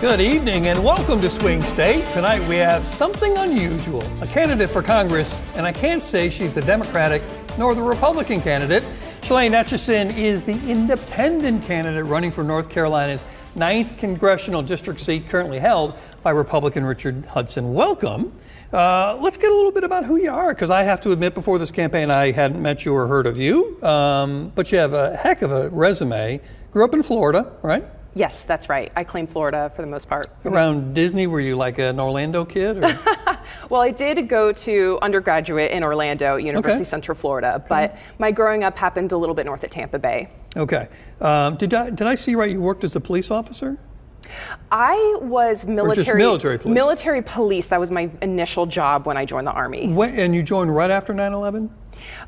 Good evening and welcome to Swing State. Tonight we have something unusual, a candidate for Congress, and I can't say she's the Democratic nor the Republican candidate. Shelane is the independent candidate running for North Carolina's 9th congressional district seat currently held by Republican Richard Hudson. Welcome. Let's get a little bit about who you are, because I have to admit before this campaign I hadn't met you or heard of you, but you have a heck of a resume. Grew up in Florida, right? Yes, that's right. I claim Florida for the most part. Around Disney, were you like an Orlando kid? Or? Well, I did go to undergraduate in Orlando, University Central Florida, but my growing up happened a little bit north of Tampa Bay. Okay. Did I see right you worked as a police officer? I was military police? Military police. That was my initial job when I joined the Army. And you joined right after 9/11?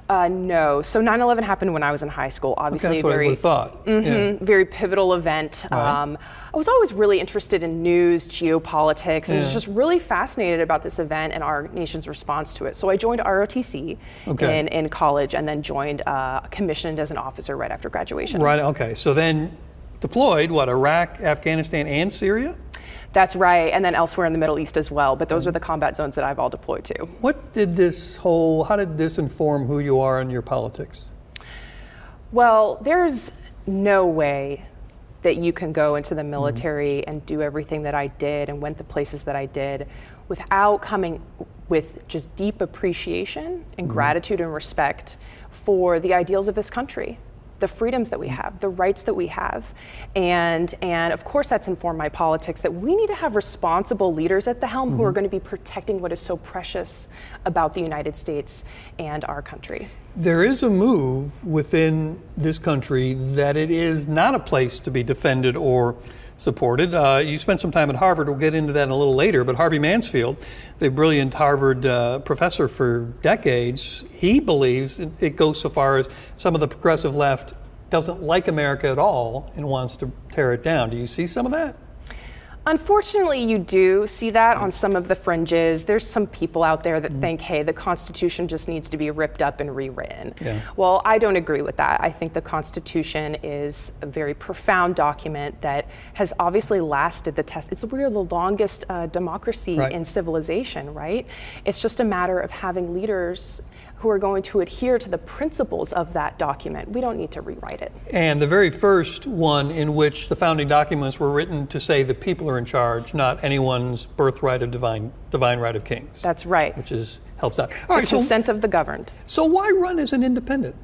No. So 9/11 happened when I was in high school. Obviously, that's what I would have thought. Very pivotal event. Right. I was always really interested in news, geopolitics, and was just really fascinated about this event and our nation's response to it. So I joined ROTC in college, and then commissioned as an officer right after graduation. Right. Okay. So then deployed, Iraq, Afghanistan, and Syria? That's right, and then elsewhere in the Middle East as well, but those are the combat zones that I've all deployed to. How did this inform who you are in your politics? Well, there's no way that you can go into the military and do everything that I did and went the places that I did without coming with just deep appreciation and gratitude and respect for the ideals of this country, the freedoms that we have, the rights that we have. And of course that's informed my politics, that we need to have responsible leaders at the helm who are going to be protecting what is so precious about the United States and our country. There is a move within this country that it is not a place to be defended or supported. You spent some time at Harvard. We'll get into that a little later. But Harvey Mansfield, the brilliant Harvard professor for decades, he believes it goes so far as some of the progressive left doesn't like America at all and wants to tear it down. Do you see some of that? Unfortunately, you do see that on some of the fringes. There's some people out there that think, hey, the Constitution just needs to be ripped up and rewritten. Well, I don't agree with that. I think the Constitution is a very profound document that has obviously lasted the test. We're the longest democracy in civilization, right? It's just a matter of having leaders who are going to adhere to the principles of that document. We don't need to rewrite it. And the very first one in which the founding documents were written to say the people are in charge, not anyone's birthright of divine right of kings. That's right. Which helps out. All right, consent of the governed. So why run as an independent?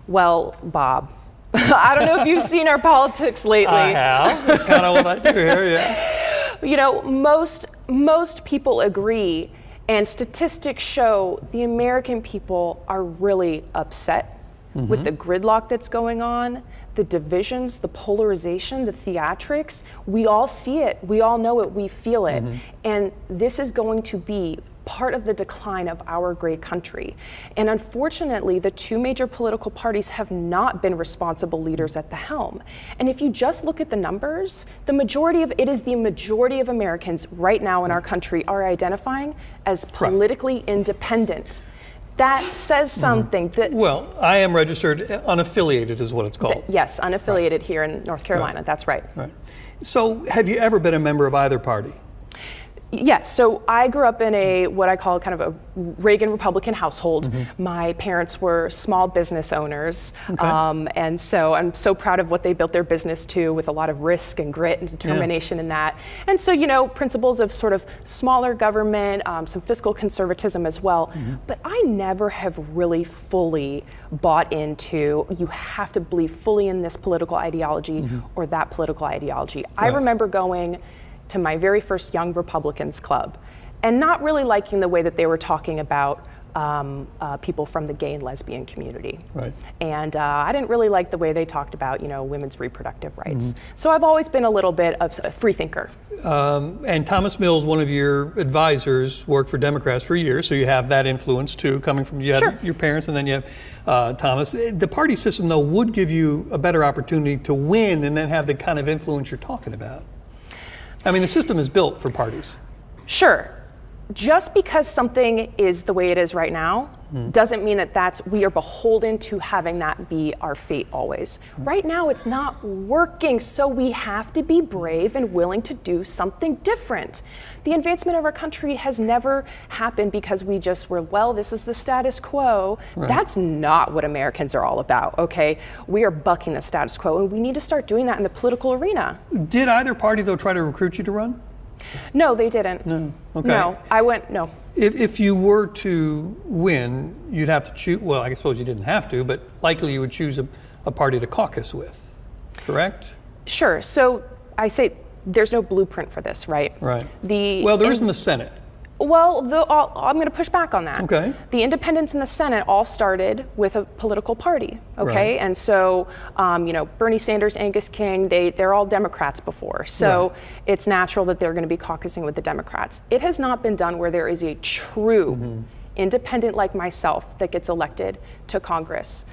Well, Bob, I don't know if you've seen our politics lately. I have. That's kind of what I do here, yeah. You know, most people agree, and statistics show the American people are really upset with the gridlock that's going on, the divisions, the polarization, the theatrics. We all see it, we all know it, we feel it. And this is going to be part of the decline of our great country. And unfortunately, the two major political parties have not been responsible leaders at the helm. And if you just look at the numbers, the majority of Americans right now in our country are identifying as politically independent. That says something. Well, I am registered unaffiliated is what it's called. Yes, unaffiliated here in North Carolina, that's right. So have you ever been a member of either party? Yes, so I grew up in what I call kind of a Reagan Republican household. My parents were small business owners, and so I'm so proud of what they built their business to, with a lot of risk and grit and determination in that. And so, you know, principles of sort of smaller government, some fiscal conservatism as well. But I never have really fully bought into, you have to believe fully in this political ideology or that political ideology. I remember going to my very first Young Republicans Club and not really liking the way that they were talking about people from the gay and lesbian community. And I didn't really like the way they talked about, you know, women's reproductive rights. So I've always been a little bit of a free thinker. And Thomas Mills, one of your advisors, worked for Democrats for years, so you have that influence too, coming from your parents, and then you have Thomas. The party system, though, would give you a better opportunity to win and then have the kind of influence you're talking about. I mean, the system is built for parties. Sure. just because something is the way it is right now doesn't mean that we are beholden to having that be our fate always. Right now it's not working, so we have to be brave and willing to do something different. The advancement of our country has never happened because we just were, well, this is the status quo. Right. That's not what Americans are all about, okay? We are bucking the status quo, and we need to start doing that in the political arena. Did either party, though, try to recruit you to run? No, they didn't. No. Okay. No. If you were to win, you'd have to choose, well, I suppose you didn't have to, but likely you would choose a party to caucus with, correct? Sure. So I say there's no blueprint for this, right? Right. Well, there is in the Senate. Well, I'm going to push back on that. Okay. The independents in the Senate all started with a political party, okay? Right. And so, Bernie Sanders, Angus King, they're all Democrats before. So it's natural that they're going to be caucusing with the Democrats. It has not been done where there is a true independent like myself that gets elected to Congress.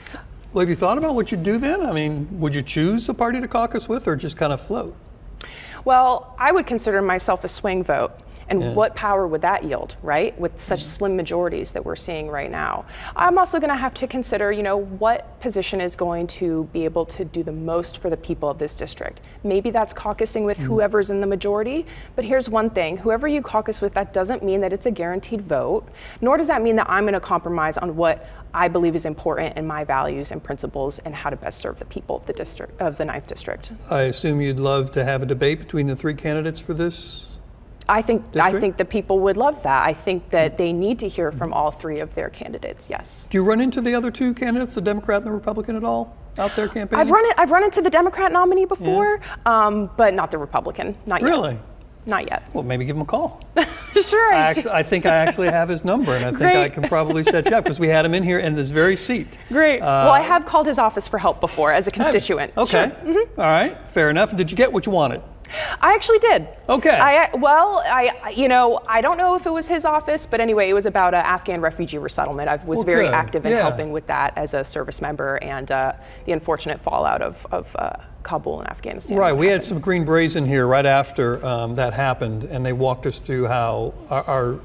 Well, have you thought about what you'd do then? I mean, would you choose a party to caucus with or just kind of float? Well, I would consider myself a swing vote. And what power would that yield, right? With such slim majorities that we're seeing right now. I'm also going to have to consider, what position is going to be able to do the most for the people of this district. Maybe that's caucusing with whoever's in the majority, but here's one thing. Whoever you caucus with, that doesn't mean that it's a guaranteed vote, nor does that mean that I'm going to compromise on what I believe is important in my values and principles and how to best serve the people of the district, of the 9th District. I assume you'd love to have a debate between the 3 candidates for this? I think the people would love that. I think that they need to hear from all 3 of their candidates. Yes. Do you run into the other 2 candidates, the Democrat and the Republican, at all out there campaigning? I've run into the Democrat nominee before, but not the Republican. Not yet. Really? Not yet. Well, maybe give him a call. Sure. I think I actually have his number, and I think I can probably set you up because we had him in here in this very seat. Great. Well, I have called his office for help before as a constituent. Okay. Sure. All right. Fair enough. Did you get what you wanted? I actually did. Okay. I don't know if it was his office, but anyway, it was about an Afghan refugee resettlement. I was very active in helping with that as a service member and the unfortunate fallout of Kabul and Afghanistan. Right. We had some Green Berets in here right after that happened, and they walked us through how our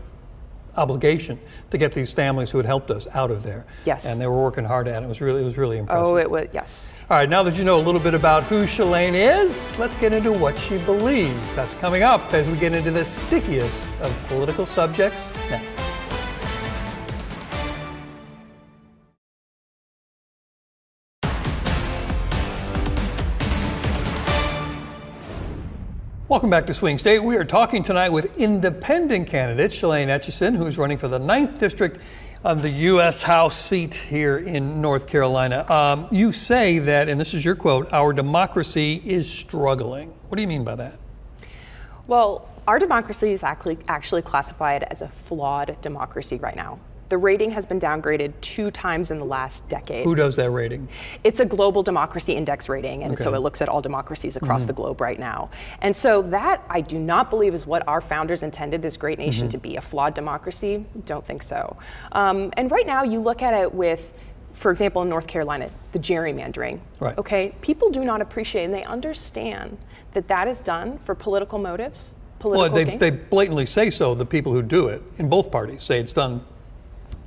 obligation to get these families who had helped us out of there. Yes. And they were working hard at it. It was really impressive. Oh, it was, yes. All right, now that you know a little bit about who Shelane is, let's get into what she believes. That's coming up as we get into the stickiest of political subjects next. Welcome back to Swing State. We are talking tonight with independent candidate Shelane Etchison, who's running for the 9th District of the U.S. House seat here in North Carolina. You say that, and this is your quote, our democracy is struggling. What do you mean by that? Well, our democracy is actually classified as a flawed democracy right now. The rating has been downgraded 2 times in the last decade. Who does that rating? It's a global democracy index rating, and so it looks at all democracies across the globe right now. And so that, I do not believe, is what our founders intended this great nation to be, a flawed democracy. Don't think so. And right now, you look at it with, for example, in North Carolina, the gerrymandering. Right. Okay, people do not appreciate, and they understand that that is done for political motives, political gain. They blatantly say so, the people who do it, in both parties, say it's done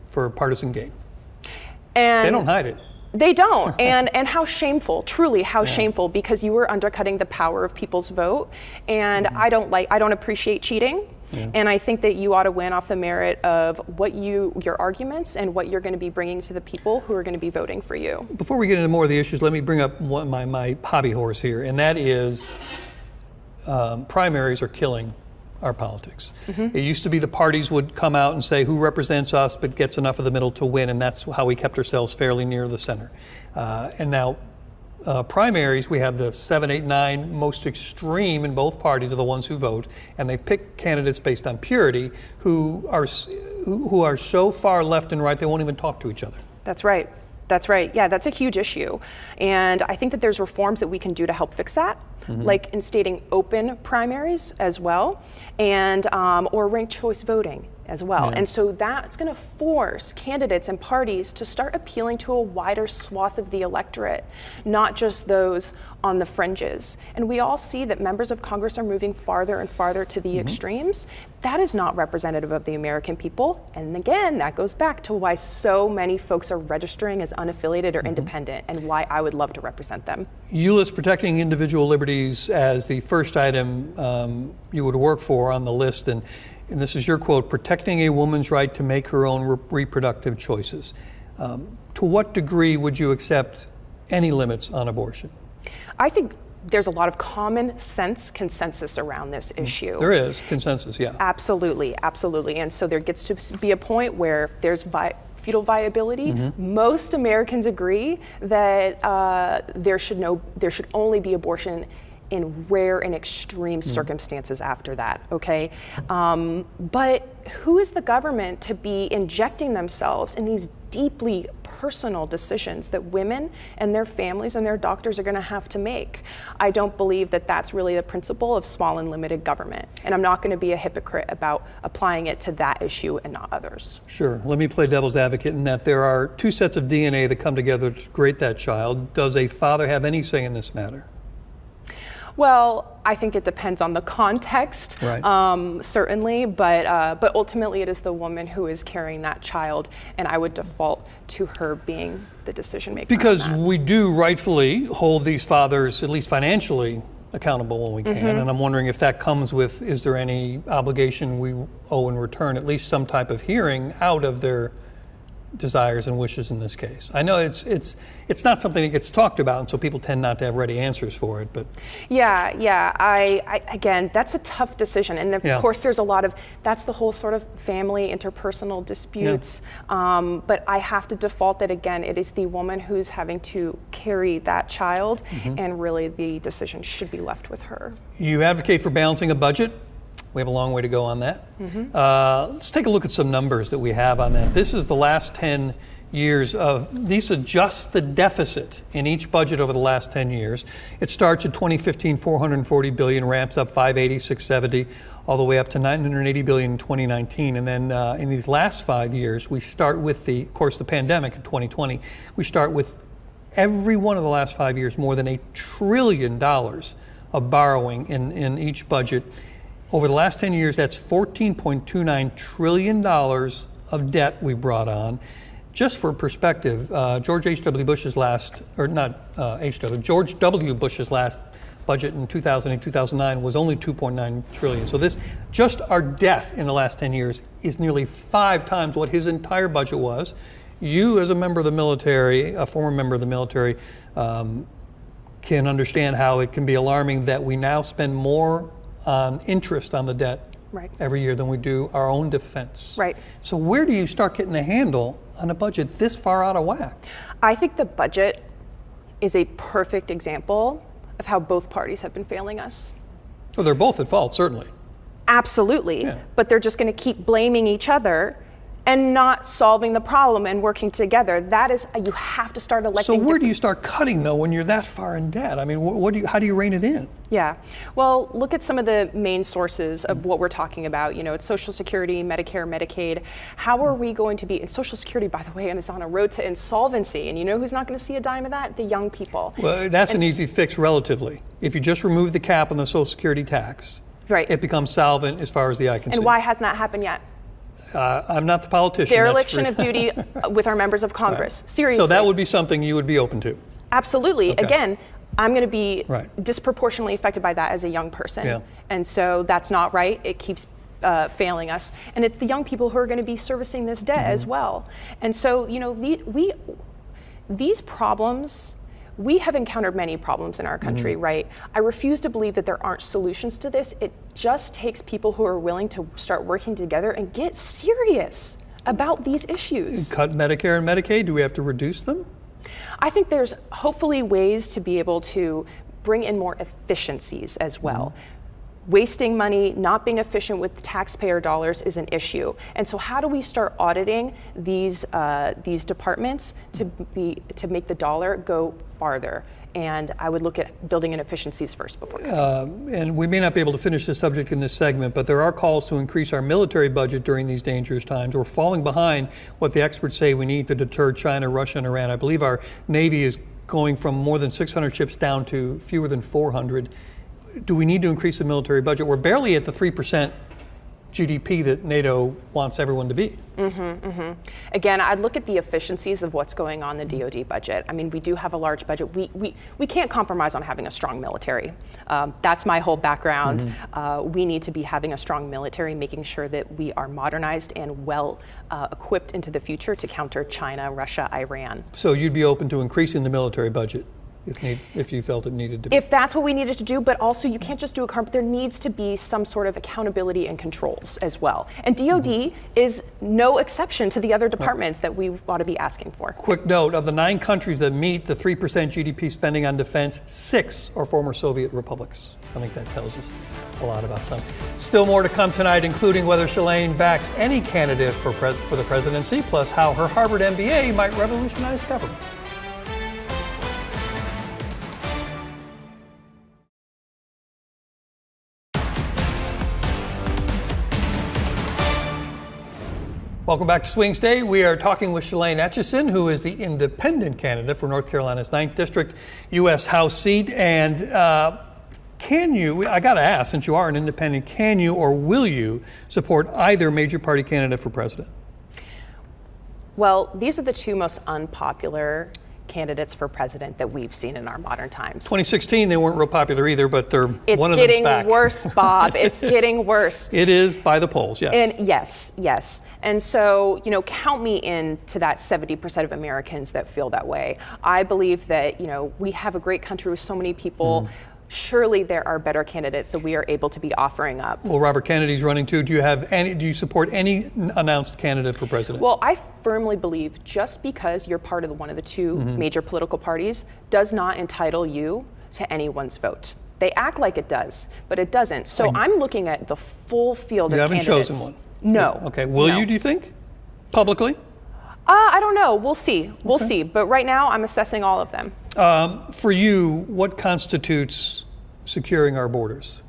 for partisan gain. And they don't hide it. They don't. And how shameful, truly how shameful, because you are undercutting the power of people's vote. And I don't appreciate cheating. And I think that you ought to win off the merit of what your arguments and what you're going to be bringing to the people who are going to be voting for you. Before we get into more of the issues, let me bring up my hobby horse here, and that is primaries are killing our politics. It used to be the parties would come out and say who represents us but gets enough of the middle to win, and that's how we kept ourselves fairly near the center. And now primaries, we have the 7, 8, 9 most extreme in both parties are the ones who vote, and they pick candidates based on purity who are so far left and right they won't even talk to each other. That's right. That's right. Yeah, that's a huge issue. And I think that there's reforms that we can do to help fix that, like instating open primaries as well, and or ranked choice voting. as well. Yeah. And so that's going to force candidates and parties to start appealing to a wider swath of the electorate, not just those on the fringes. And we all see that members of Congress are moving farther and farther to the extremes. That is not representative of the American people. And again, that goes back to why so many folks are registering as unaffiliated or independent, and why I would love to represent them. You list protecting individual liberties as the first item you would work for on the list, and this is your quote: protecting a woman's right to make her own reproductive choices. To what degree would you accept any limits on abortion? I think there's a lot of common sense consensus around this issue. There is consensus, yeah. Absolutely, absolutely. And so there gets to be a point where there's fetal viability. Most Americans agree that there should only be abortion in rare and extreme circumstances after that, okay? But who is the government to be injecting themselves in these deeply personal decisions that women and their families and their doctors are going to have to make? I don't believe that that's really the principle of small and limited government. And I'm not going to be a hypocrite about applying it to that issue and not others. Sure. Let me play devil's advocate in that there are two sets of DNA that come together to create that child. Does a father have any say in this matter? Well, I think it depends on the context, right. Certainly, but ultimately it is the woman who is carrying that child, and I would default to her being the decision maker. Because we do rightfully hold these fathers, at least financially, accountable when we can, and I'm wondering if that comes with, is there any obligation we owe in return, at least some type of hearing out of their desires and wishes in this case? I know it's not something that gets talked about, and so people tend not to have ready answers for it. But I again, that's a tough decision, and of course there's a lot of, that's the whole sort of family interpersonal disputes. But I have to default that again, it is the woman who's having to carry that child, and really the decision should be left with her. You advocate for balancing a budget. We have a long way to go on that. Let's take a look at some numbers that we have on that. This is the last 10 years of, these adjust the deficit in each budget over the last 10 years. It starts at 2015, 440 billion, ramps up 580, 670, all the way up to 980 billion in 2019. And then in these last 5 years, we start with of course, the pandemic in 2020. We start with every one of the last 5 years, more than $1 trillion of borrowing in each budget. Over the last 10 years, that's $14.29 trillion of debt we brought on. Just for perspective, George W. Bush's last budget in 2000 and 2009 was only $2.9 trillion. So just our debt in the last 10 years is nearly 5 times what his entire budget was. You, as a member of the military, a former member of the military, can understand how it can be alarming that we now spend more on interest on the debt every year than we do our own defense. So where do you start getting a handle on a budget this far out of whack? I think the budget is a perfect example of how both parties have been failing us. Well, they're both at fault, certainly. Absolutely, but they're just going to keep blaming each other and not solving the problem and working together. That is, you have to start electing. So where do you start cutting, though, when you're that far in debt? I mean, how do you rein it in? Yeah, well, look at some of the main sources of what we're talking about. You know, it's Social Security, Medicare, Medicaid. How are we going to be, and Social Security, by the way, and is on a road to insolvency, and you know who's not going to see a dime of that? The young people. Well, that's an easy fix relatively. If you just remove the cap on the Social Security tax, it becomes solvent as far as the eye can see. And why hasn't that happened yet? I'm not the politician. Dereliction of duty with our members of Congress. Seriously. So that would be something you would be open to? Absolutely. Okay. Again, I'm going to be disproportionately affected by that as a young person. And so that's not right. It keeps failing us. And it's the young people who are going to be servicing this debt as well. And so, you know, these problems, we have encountered many problems in our country, right? I refuse to believe that there aren't solutions to this. It just takes people who are willing to start working together and get serious about these issues. Cut Medicare and Medicaid, do we have to reduce them? I think there's hopefully ways to be able to bring in more efficiencies as well. Wasting money, not being efficient with taxpayer dollars is an issue. And so how do we start auditing these departments to make the dollar go farther? and I would look at building in efficiencies first before. And we may not be able to finish this subject in this segment, but there are calls to increase our military budget during these dangerous times. We're falling behind what the experts say we need to deter China, Russia, and Iran. I believe our Navy is going from more than 600 ships down to fewer than 400. Do we need to increase the military budget? We're barely at the 3% GDP that NATO wants everyone to be. Again, I'd look at the efficiencies of what's going on in the DoD budget. I mean, we do have a large budget. We can't compromise on having a strong military. That's my whole background. We need to be having a strong military, making sure that we are modernized and well equipped into the future to counter China, Russia, Iran. So you'd be open to increasing the military budget if you felt it needed to be? If that's what we needed to do, but also you can't just do there needs to be some sort of accountability and controls as well. And DoD is no exception to the other departments that we ought to be asking for. Quick note, of the 9 countries that meet the 3% GDP spending on defense, 6 are former Soviet republics. I think that tells us a lot about some. Still more to come tonight, including whether Shelane backs any candidate for the presidency, plus how her Harvard MBA might revolutionize government. Welcome back to Swing State. We are talking with Shelane Etchison, who is the independent candidate for North Carolina's 9th District U.S. House seat. And can you, I got to ask, since you are an independent, can you or will you support either major party candidate for president? Well, these are the 2 most unpopular candidates for president that we've seen in our modern times. 2016, they weren't real popular either, but one of them's back. It's getting worse, Bob. It's getting worse. It is by the polls, yes. And yes. And so, count me into that 70% of Americans that feel that way. I believe that, we have a great country with so many people. Surely there are better candidates that we are able to be offering up. Well, Robert Kennedy's running too. Do you support any announced candidate for president? Well, I firmly believe just because you're part of one of the 2 major political parties does not entitle you to anyone's vote. They act like it does, but it doesn't. So I'm looking at the full field of candidates. You haven't chosen one? No. Okay. Will you, do you think? Publicly? I don't know. We'll see. We'll see. But right now, I'm assessing all of them. For you, what constitutes securing our borders?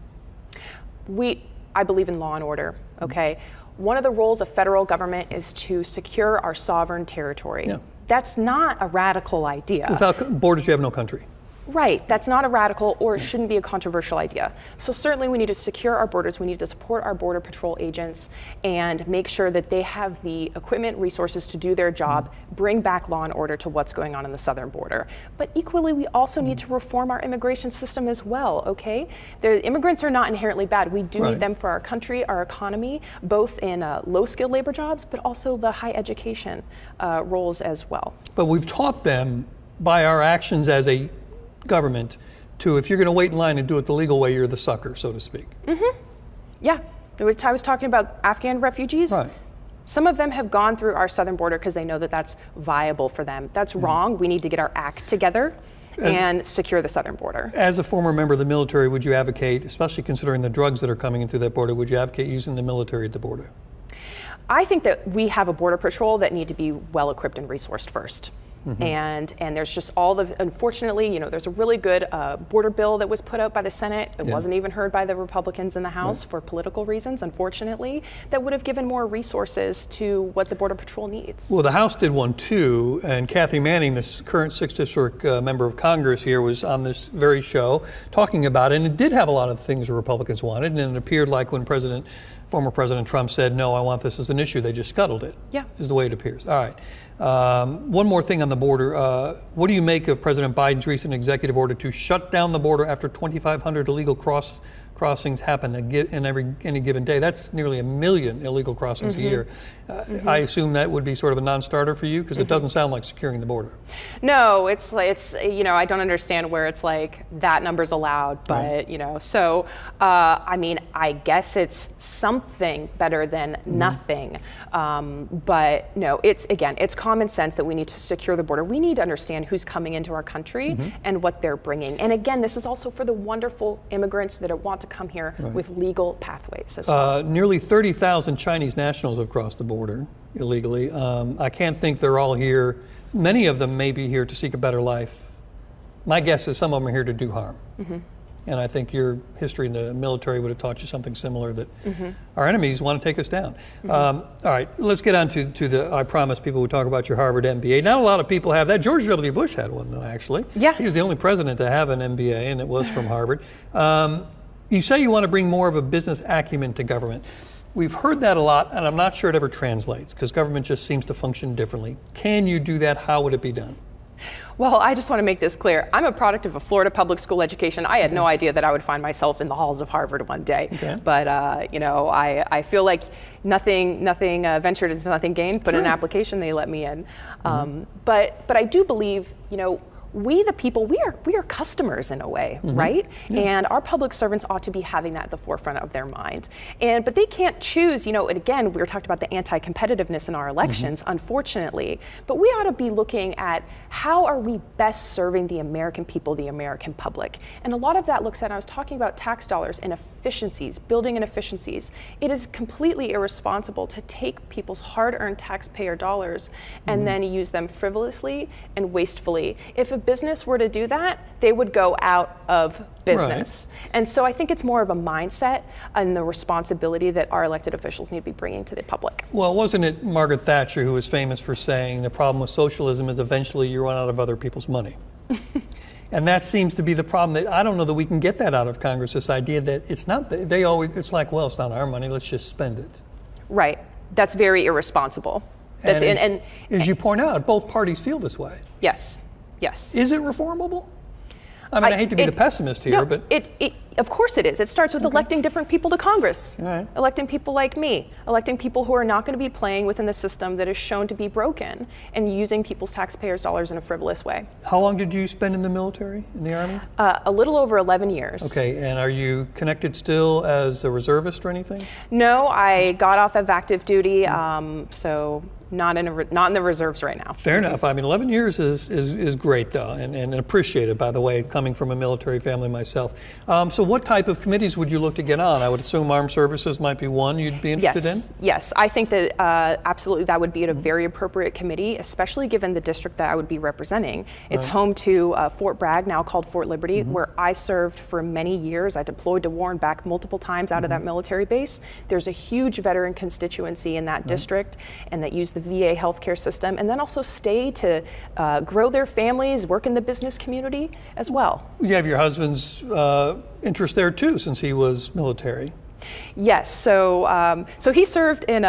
I believe in law and order, okay? One of the roles of federal government is to secure our sovereign territory. Yeah. That's not a radical idea. Without borders, you have no country. Right, that's not a radical or shouldn't be a controversial idea. So certainly we need to secure our borders, we need to support our border patrol agents and make sure that they have the equipment, resources to do their job, bring back law and order to what's going on in the southern border. But equally, we also need to reform our immigration system as well, okay? The immigrants are not inherently bad. We do need them for our country, our economy, both in low-skilled labor jobs, but also the high education roles as well. But we've taught them by our actions as a government to, if you're going to wait in line and do it the legal way, you're the sucker, so to speak. Yeah, I was talking about Afghan refugees. Right. Some of them have gone through our southern border because they know that that's viable for them. That's wrong. We need to get our act together and secure the southern border. As a former member of the military, would you advocate, especially considering the drugs that are coming in through that border, would you advocate using the military at the border? I think that we have a border patrol that need to be well equipped and resourced first. And there's just unfortunately, there's a really good border bill that was put out by the Senate. It wasn't even heard by the Republicans in the House for political reasons, unfortunately, that would have given more resources to what the Border Patrol needs. Well, the House did one too, and Kathy Manning, this current 6th District member of Congress here, was on this very show talking about it, and it did have a lot of things the Republicans wanted, and it appeared like when former President Trump said, no, I want this as an issue, they just scuttled it. Yeah. Is the way it appears. All right. One more thing on the border. What do you make of President Biden's recent executive order to shut down the border after 2,500 illegal crossings happen in any given day? That's nearly 1 million illegal crossings a year. I assume that would be sort of a non-starter for you, because it doesn't sound like securing the border. No, it's I don't understand where it's like that number's allowed, but so I mean, I guess it's something better than nothing. But no, it's common sense that we need to secure the border. We need to understand who's coming into our country and what they're bringing. And again, this is also for the wonderful immigrants that want to come here with legal pathways as well. Nearly 30,000 Chinese nationals have crossed the border illegally. I can't think they're all here. Many of them may be here to seek a better life My guess is some of them are here to do harm. And I think your history in the military would have taught you something similar, that our enemies want to take us down. All right, let's get on to the, I promise people would talk about your Harvard MBA. Not a lot of people have that. George W. Bush had one, though, actually. Yeah. He was the only president to have an MBA, and it was from Harvard. You say you want to bring more of a business acumen to government. We've heard that a lot, and I'm not sure it ever translates, because government just seems to function differently. Can you do that? How would it be done? Well, I just want to make this clear. I'm a product of a Florida public school education. I had no idea that I would find myself in the halls of Harvard one day. But, you know, I feel like nothing ventured is nothing gained, but an application, they let me in. But I do believe, you know, we the people, we are customers in a way, right? And our public servants ought to be having that at the forefront of their mind. But they can't choose, you know, and again, we were talking about the anti-competitiveness in our elections, unfortunately, but we ought to be looking at how are we best serving the American people, the American public. And a lot of that looks at, I was talking about tax dollars and efficiencies, building in efficiencies. It is completely irresponsible to take people's hard-earned taxpayer dollars and then use them frivolously and wastefully. If a business were to do that, they would go out of business. And so I think it's more of a mindset and the responsibility that our elected officials need to be bringing to the public. Well, wasn't it Margaret Thatcher who was famous for saying the problem with socialism is eventually you run out of other people's money? And that seems to be the problem. That I don't know that we can get that out of Congress, this idea that it's not, they always, it's like, well, it's not our money, let's just spend it. Right. That's very irresponsible. That's and as you point out, both parties feel this way. Yes. Yes. Is it reformable? I mean, I hate to be the pessimist here, but... Of course it is. It starts with electing different people to Congress, electing people like me, electing people who are not going to be playing within the system that is shown to be broken and using people's taxpayers' dollars in a frivolous way. How long did you spend in the military, in the Army? A little over 11 years. Okay, and are you connected still as a reservist or anything? No, I got off of active duty, so not in the reserves right now. Fair enough. I mean, 11 years is great, though, and appreciated, by the way, coming from a military family myself. So what type of committees would you look to get on? I would assume Armed Services might be one you'd be interested in? Yes, I think that absolutely that would be at a very appropriate committee, especially given the district that I would be representing. It's home to Fort Bragg, now called Fort Liberty, where I served for many years. I deployed to war and back multiple times out of that military base. There's a huge veteran constituency in that district, and that use the VA healthcare system, and then also stay to grow their families, work in the business community as well. You have your husband's interest there too, since he was military. Yes, so he served in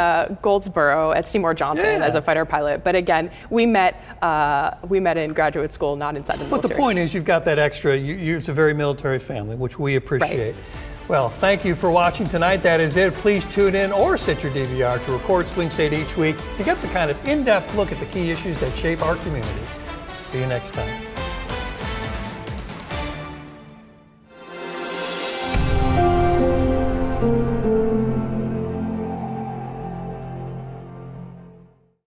Goldsboro at Seymour Johnson as a fighter pilot. But again, we met in graduate school, not inside the military. But the point is, you've got that extra. It's a very military family, which we appreciate. Well, thank you for watching tonight. That is it. Please tune in or set your DVR to record Swing State each week to get the kind of in-depth look at the key issues that shape our community. See you next time.